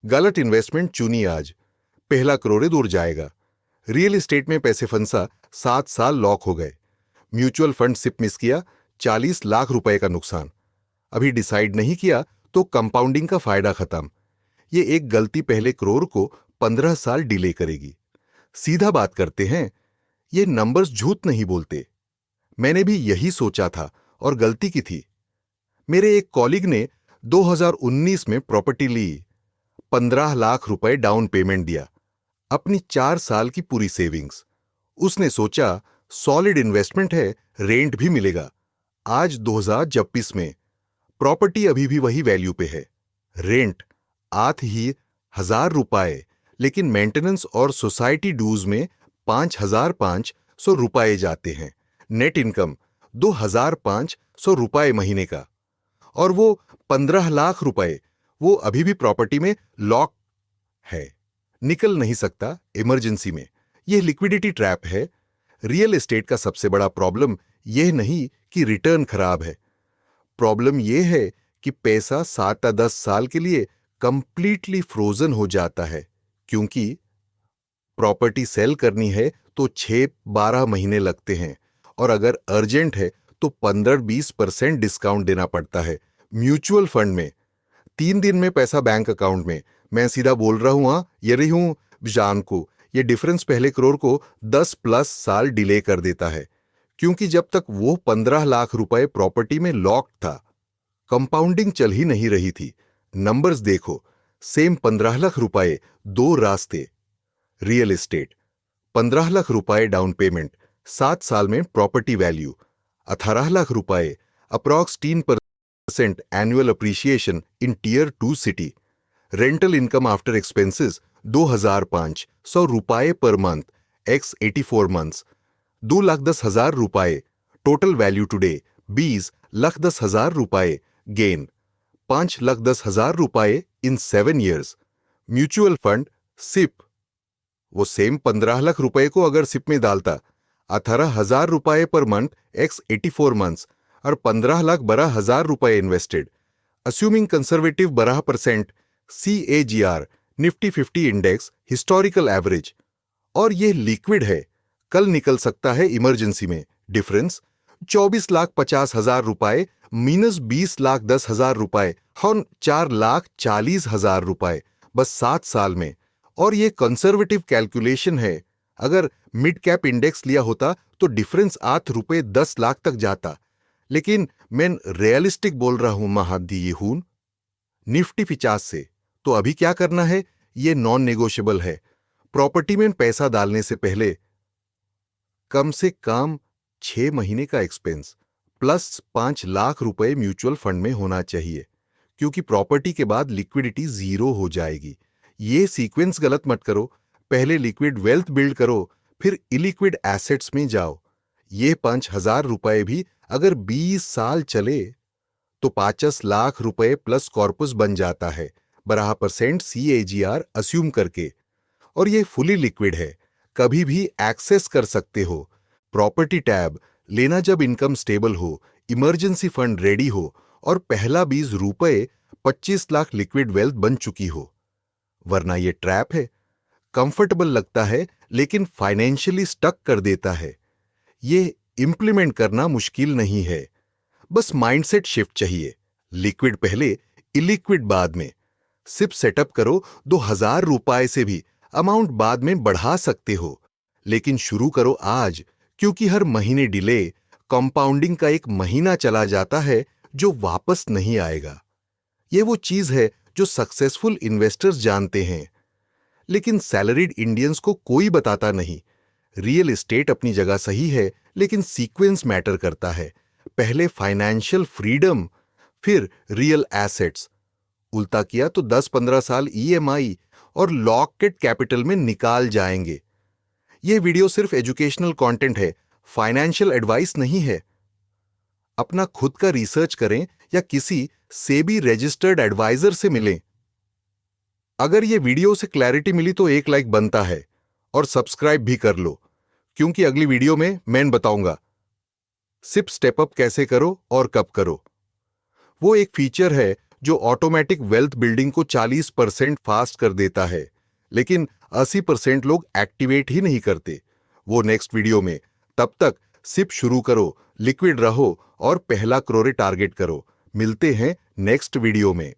गलत इन्वेस्टमेंट चुनी आज, पहला करोड़ दूर जाएगा। रियल एस्टेट में पैसे फंसा, 7 साल लॉक हो गए। म्यूचुअल फंड सिप मिस किया, 40 लाख रुपए का नुकसान। अभी डिसाइड नहीं किया तो कंपाउंडिंग का फायदा खत्म। ये एक गलती पहले करोड़ को 15 साल डिले करेगी। सीधा बात करते हैं, ये नंबर्स झूठ नहीं बोलते। मैंने भी यही सोचा था और गलती की थी। मेरे एक कॉलीग ने 2019 में प्रॉपर्टी ली, 15 लाख रुपए डाउन पेमेंट दिया, अपनी 4 साल की पूरी सेविंग्स। उसने सोचा सॉलिड इन्वेस्टमेंट है, रेंट भी मिलेगा। आज 2026 में प्रॉपर्टी अभी भी वही वैल्यू पे है। रेंट आठ ही 1,000 रुपए, लेकिन मेंटेनेंस और सोसाइटी ड्यूज में 5,500 रुपए जाते हैं। नेट इनकम 2,500 रुपए महीने का। और वो 15 लाख रुपए, वो अभी भी प्रॉपर्टी में लॉक है, निकल नहीं सकता इमरजेंसी में। यह लिक्विडिटी ट्रैप है। रियल एस्टेट का सबसे बड़ा प्रॉब्लम यह नहीं कि रिटर्न खराब है। प्रॉब्लम यह है कि पैसा 7 या 10 साल के लिए कंप्लीटली फ्रोजन हो जाता है, क्योंकि प्रॉपर्टी सेल करनी है तो 6-12 महीने लगते हैं, और अगर अर्जेंट है तो 15-20% डिस्काउंट देना पड़ता है। म्यूचुअल फंड में 3 दिन में पैसा बैंक अकाउंट में। मैं सीधा बोल रहा हूं, ये रही हूं जान को। ये डिफरेंस पहले करोड़ को 10+ साल डिले कर देता है, क्योंकि जब तक वो 15 लाख रुपए प्रॉपर्टी में लॉक था, कंपाउंडिंग चल ही नहीं रही थी। नंबर्स देखो, सेम 15 लाख रुपए, 2 रास्ते। रियल एस्टेट 15 लाख रुपए डाउन पेमेंट, 7 साल में प्रॉपर्टी वैल्यू 18 लाख रुपए, approx 3% annual appreciation in tier 2 city. Rental income after expenses 2,500 रुपए पर मंथ, एक्स 84 मंथ्स, 2,10,000 रुपए। टोटल वैल्यू टुडे 20,10,000 रुपए। गेन 5,10,000 रुपए इन 7 ईयर्स। म्यूचुअल फंड सिप, वो सेम 15 लाख रुपए को अगर सिप में डालता, 18,000 रुपए पर मंथ, एक्स 84 मंथ्स, और 15,12,000 रुपए invested. Assuming conservative 12% CAGR, Nifty 50 index, historical average. और ये लिक्विड है, कल निकल सकता है इमरजेंसी में। डिफरेंस 24,50,000 रुपए minus 20,10,000 रुपए, और 4,40,000 रुपए, बस 7 साल में। और ये कंजर्वेटिव कैलकुलेशन है। अगर मिड कैप इंडेक्स लिया होता तो डिफरेंस ₹10 लाख तक जाता। लेकिन मैं रियलिस्टिक बोल रहा हूं महादी ये हूं। निफ्टी 50 से तो अभी क्या करना है, ये नॉन नेगोशिएबल है। प्रॉपर्टी में पैसा डालने से पहले कम से कम 6 महीने का एक्सपेंस प्लस 5 लाख रुपए म्यूचुअल फंड में होना चाहिए, क्योंकि प्रॉपर्टी के बाद लिक्विडिटी 0 हो जाएगी। ये सीक्वेंस गलत मत करो। पहले लिक्विड वेल्थ बिल्ड करो, फिर इलिक्विड एसेट्स में जाओ। ये 5,000 रुपए भी अगर 20 साल चले तो 50 लाख रुपए प्लस कॉर्पस बन जाता है, 12% CAGR अस्यूम करके। और ये फुली लिक्विड है, कभी भी एक्सेस कर सकते हो। प्रॉपर्टी टैब लेना जब इनकम स्टेबल हो, इमरजेंसी फंड रेडी हो, और पहला 20 रुपए 25 लाख लिक्विड वेल्थ बन चुकी हो। वरना ये ट्रैप है, कंफर्टेबल लगता है लेकिन फाइनेंशियली स्टक कर देता है। ये इंप्लीमेंट करना मुश्किल नहीं है, बस माइंडसेट शिफ्ट चाहिए। लिक्विड पहले, इलिक्विड बाद में। सिप सेटअप करो, 2,000 रुपए से भी अमाउंट बाद में बढ़ा सकते हो, लेकिन शुरू करो आज, क्योंकि हर महीने डिले कंपाउंडिंग का एक महीना चला जाता है जो वापस नहीं आएगा। ये वो चीज है जो सक्सेसफुल इन्वेस्टर्स जानते हैं, लेकिन सैलरीड इंडियंस को कोई बताता नहीं। रियल एस्टेट अपनी जगह सही है, लेकिन सीक्वेंस मैटर करता है। पहले फाइनेंशियल फ्रीडम, फिर रियल एसेट्स। उल्टा किया तो 10-15 साल EMI और लॉकेड कैपिटल में निकाल जाएंगे। यह वीडियो सिर्फ एजुकेशनल कंटेंट है, फाइनेंशियल एडवाइस नहीं है। अपना खुद का रिसर्च करें या किसी सेबी रजिस्टर्ड एडवाइजर से मिलें। अगर यह वीडियो से क्लैरिटी मिली तो एक लाइक बनता है, और सब्सक्राइब भी कर लो, क्योंकि अगली वीडियो में मैं बताऊंगा सिप स्टेप अप कैसे करो और कब करो। वो एक फीचर है जो ऑटोमेटिक वेल्थ बिल्डिंग को 40% फास्ट कर देता है, लेकिन 80% लोग एक्टिवेट ही नहीं करते। वो नेक्स्ट वीडियो में। तब तक सिप शुरू करो, लिक्विड रहो और पहला करोड़ टारगेट करो। मिलते हैं नेक्स्ट वीडियो में।